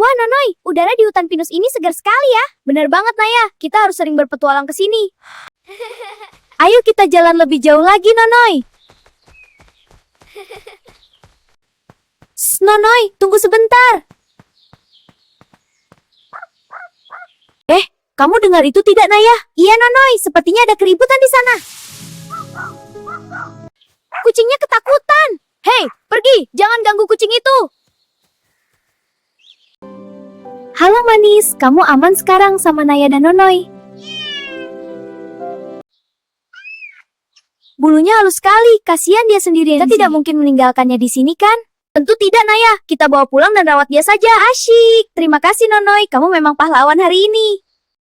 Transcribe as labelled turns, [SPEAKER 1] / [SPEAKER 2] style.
[SPEAKER 1] Wah, Nonoy, udara di hutan pinus ini segar sekali ya. Bener banget, Naya. Kita harus sering berpetualang ke sini. Ayo kita jalan lebih jauh lagi, Nonoy. Nonoy, tunggu sebentar. Kamu dengar itu tidak, Naya? Iya, Nonoy, sepertinya ada keributan di sana. Kucingnya ketakutan. Hei, pergi, jangan ganggu kucing itu. Halo manis, kamu aman sekarang sama Naya dan Nonoy? Bulunya halus sekali, kasihan dia sendirian. Kita tidak mungkin meninggalkannya di sini kan? Tentu tidak, Naya. Kita bawa pulang dan rawat dia saja. Asyik. Terima kasih, Nonoy. Kamu memang pahlawan hari ini.